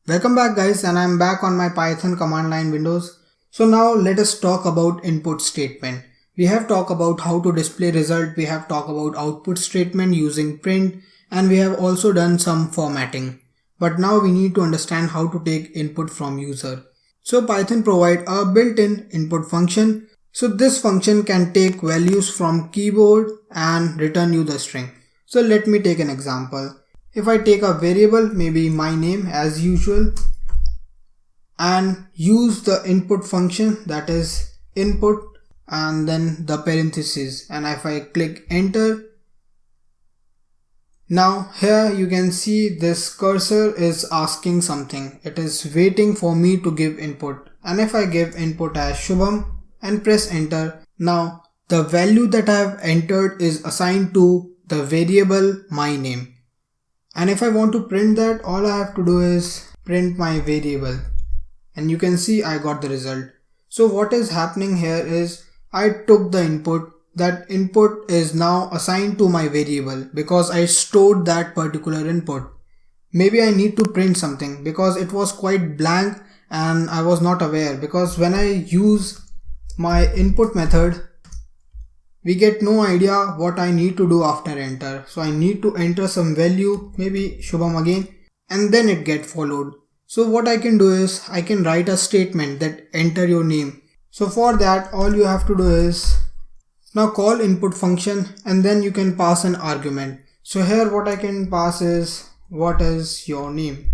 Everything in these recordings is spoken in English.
Welcome back guys, and I'm back on my Python command line windows. So now let us talk about input statement. We have talked about how to display result, we have talked about output statement using print, and we have also done some formatting. But now we need to understand how to take input from user. So Python provide a built-in input function. So this function can take values from keyboard and return you the string. So let me take an example. If I take a variable, maybe my name as usual, and use the input function, that is input and then the parentheses, and if I click enter, now here you can see this cursor is asking something. It is waiting for me to give input, and if I give input as Shubham and press enter, now the value that I have entered is assigned to the variable my name. And if I want to print that, all I have to do is print my variable, and you can see I got the result. So what is happening here is I took the input. That input is now assigned to my variable because I stored that particular input. Maybe I need to print something because it was quite blank and I was not aware, because when I use my input method, we get no idea what I need to do after enter. So I need to enter some value, maybe Shubham again, and then it get followed. So what I can do is I can write a statement that enter your name. So for that, all you have to do is now call input function, and then you can pass an argument. So here what I can pass is what is your name.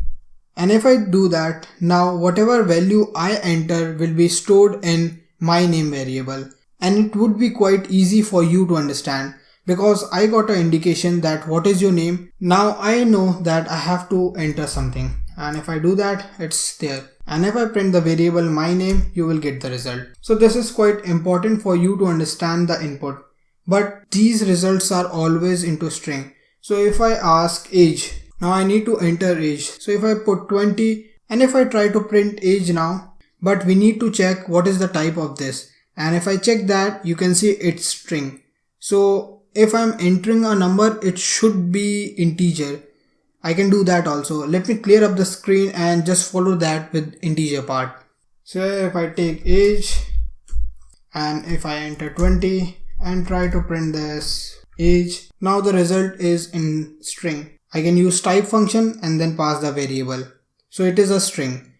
And if I do that, now whatever value I enter will be stored in my name variable. And it would be quite easy for you to understand because I got an indication that what is your name. Now I know that I have to enter something, and if I do that, it's there. And if I print the variable my name, you will get the result. So this is quite important for you to understand the input. But these results are always into string. So if I ask age, now I need to enter age. So if I put 20, and if I try to print age now, but we need to check what is the type of this. And if I check that, you can see it's string. So if I'm entering a number, it should be integer. I can do that also. Let me clear up the screen and just follow that with integer part. So if I take age and if I enter 20 and try to print this age, now the result is in string. I can use type function and then pass the variable. So it is a string.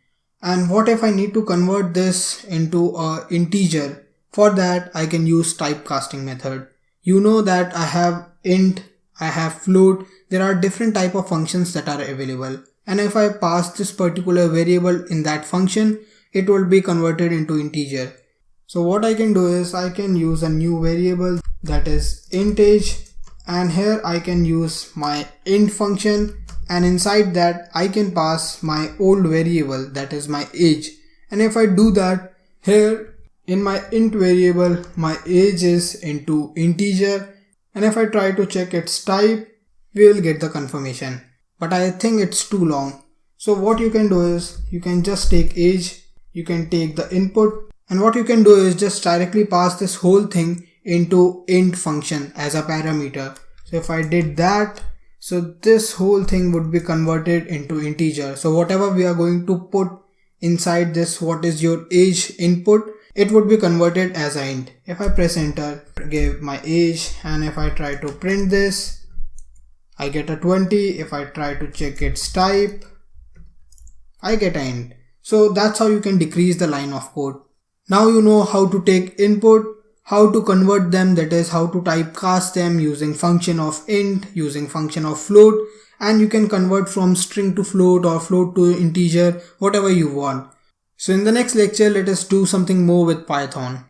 And what if I need to convert this into a integer? For that, I can use typecasting method. You know that I have int, I have float. There are different type of functions that are available. And if I pass this particular variable in that function, it will be converted into integer. So what I can do is I can use a new variable, that is int age. And here I can use my int function. And inside that I can pass my old variable, that is my age. And if I do that, here in my int variable, my age is into integer, and if I try to check its type, we will get the confirmation. But I think it's too long. So what you can do is you can just take age, you can take the input, and what you can do is just directly pass this whole thing into int function as a parameter. So if I did that, so this whole thing would be converted into integer. So whatever we are going to put inside this what is your age input, it would be converted as an int. If I press enter, give my age, and if I try to print this, I get a 20. If I try to check its type, I get an int. So that's how you can decrease the line of code. Now you know how to take input, how to convert them, that is how to typecast them using function of int, using function of float, and you can convert from string to float or float to integer, whatever you want. So in the next lecture, let us do something more with Python.